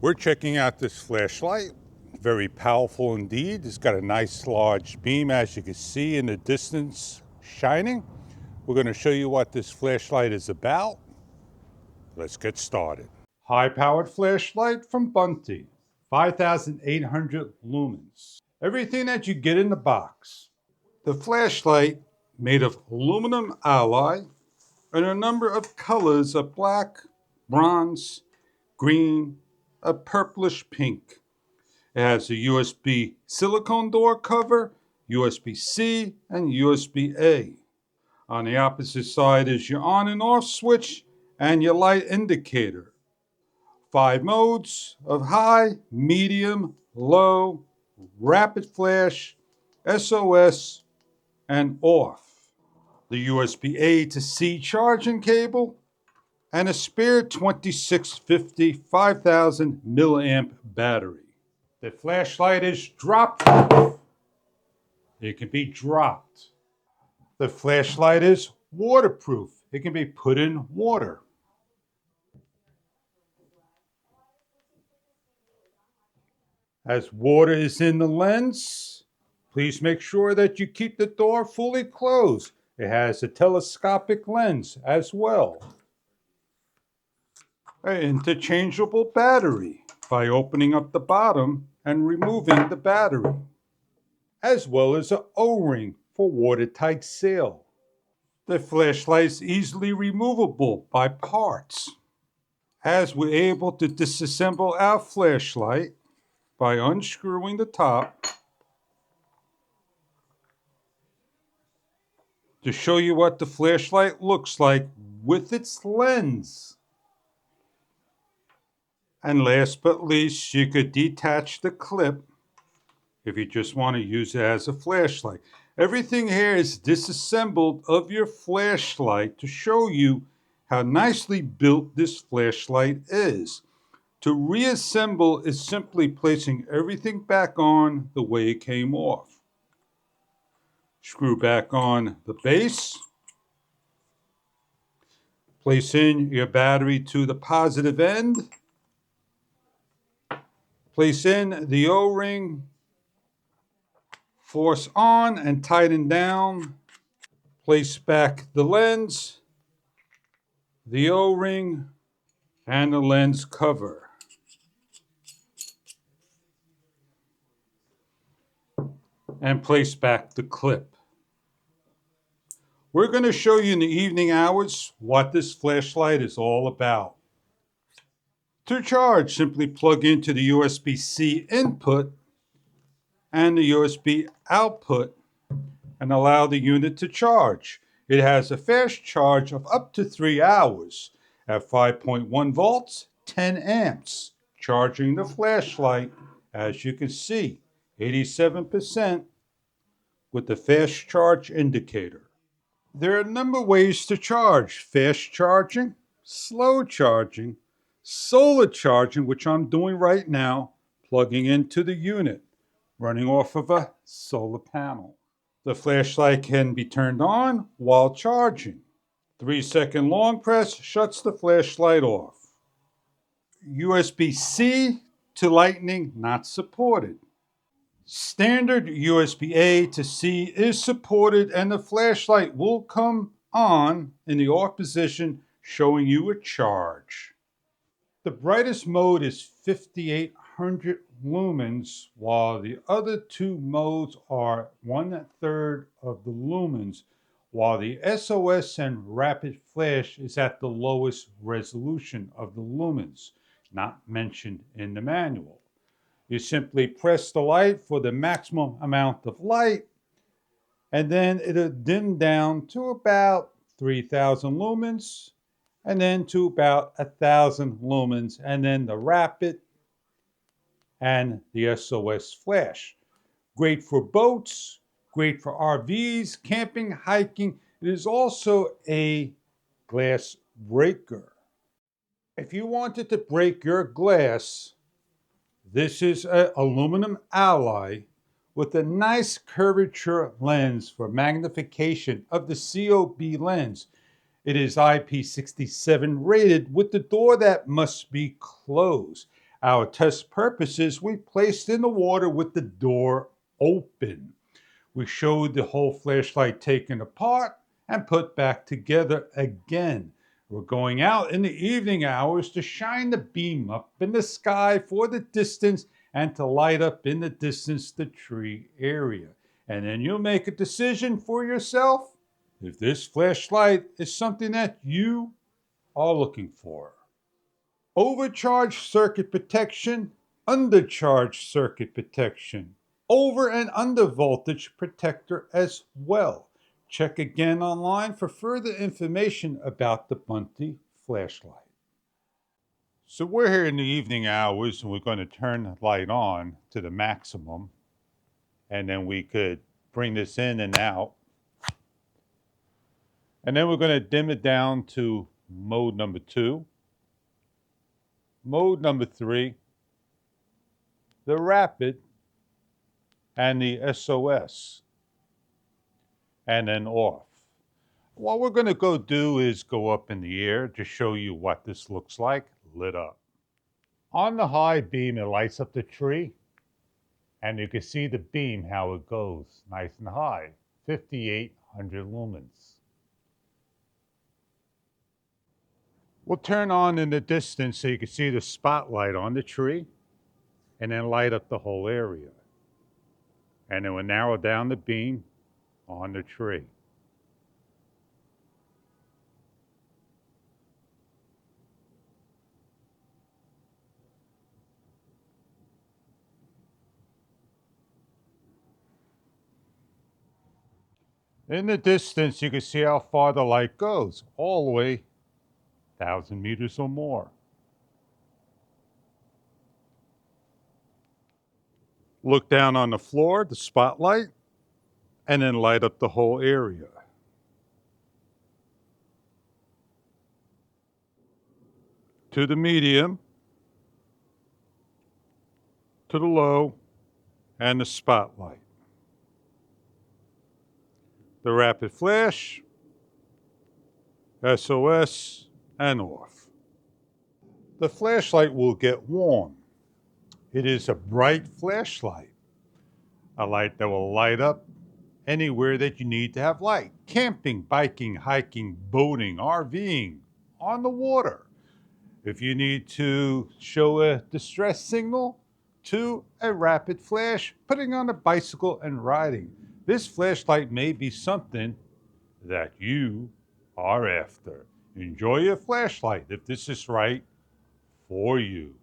We're checking out this flashlight. Very powerful indeed. It's got a nice large beam, as you can see in the distance, shining. We're going to show you what this flashlight is about. Let's get started. High-powered flashlight from Buntey, 5,800 lumens. Everything that you get in the box. The flashlight, made of aluminum alloy, and a number of colors of black, bronze, green, a purplish pink. It has a USB silicone door cover, USB-C, and USB-A. On the opposite side is your on and off switch and your light indicator. 5 modes of high, medium, low, rapid flash, SOS, and off. The USB-A to C charging cable, and a spare 2650 5000 milliamp battery. The flashlight is drop proof. It can be dropped. The flashlight is waterproof. It can be put in water. As water is in the lens, please make sure that you keep the door fully closed. It has a telescopic lens as well. An interchangeable battery by opening up the bottom and removing the battery, as well as an O-ring for watertight seal. The flashlight is easily removable by parts, as we're able to disassemble our flashlight by unscrewing the top to show you what the flashlight looks like with its lens. And last but least, you could detach the clip if you just want to use it as a flashlight. Everything here is disassembled of your flashlight to show you how nicely built this flashlight is. To reassemble is simply placing everything back on the way it came off. Screw back on the base. Place in your battery to the positive end. Place in the O-ring. Force on and tighten down. Place back the lens, the O-ring, and the lens cover. And place back the clip. We're going to show you in the evening hours what this flashlight is all about. To charge, simply plug into the USB-C input and the USB output and allow the unit to charge. It has a fast charge of up to 3 hours at 5.1 volts, 10 amps, charging the flashlight, as you can see, 87% with the fast charge indicator. There are a number of ways to charge: fast charging, slow charging, solar charging, which I'm doing right now, plugging into the unit, running off of a solar panel. The flashlight can be turned on while charging. 3-second long press shuts the flashlight off. USB-C to Lightning not supported. Standard USB-A to C is supported, and the flashlight will come on in the off position, showing you a charge. The brightest mode is 5800 lumens, while the other two modes are 1/3 of the lumens, while the SOS and rapid flash is at the lowest resolution of the lumens, not mentioned in the manual. You simply press the light for the maximum amount of light, and then it'll dim down to about 3000 lumens, and then to about 1000 lumens, and then the rapid and the SOS flash. Great for boats, great for RVs, camping, hiking. It is also a glass breaker. If you wanted to break your glass, this is an aluminum alloy with a nice curvature lens for magnification of the COB lens. It is IP67 rated with the door that must be closed. Our test purposes, we placed in the water with the door open. We showed the whole flashlight taken apart and put back together again. We're going out in the evening hours to shine the beam up in the sky for the distance and to light up in the distance the tree area. And then you'll make a decision for yourself if this flashlight is something that you are looking for. Overcharged circuit protection, undercharged circuit protection, over and under voltage protector as well. Check again online for further information about the Buntey flashlight. So we're here in the evening hours and we're going to turn the light on to the maximum, and then we could bring this in and out. And then we're going to dim it down to mode number 2. Mode number 3, the rapid, and the SOS, and then off. What we're going to go do is go up in the air to show you what this looks like lit up. On the high beam, it lights up the tree, and you can see the beam, how it goes, nice and high, 5,800 lumens. We'll turn on in the distance so you can see the spotlight on the tree and then light up the whole area. And then we'll narrow down the beam on the tree. In the distance, you can see how far the light goes, all the way 1,000 meters or more. Look down on the floor, the spotlight, and then light up the whole area. To the medium, to the low, and the spotlight. The rapid flash, SOS, and off. The flashlight will get warm. It is a bright flashlight, a light that will light up anywhere that you need to have light. Camping, biking, hiking, boating, RVing, on the water. If you need to show a distress signal, to a rapid flash, putting on a bicycle and riding. This flashlight may be something that you are after. Enjoy your flashlight if this is right for you.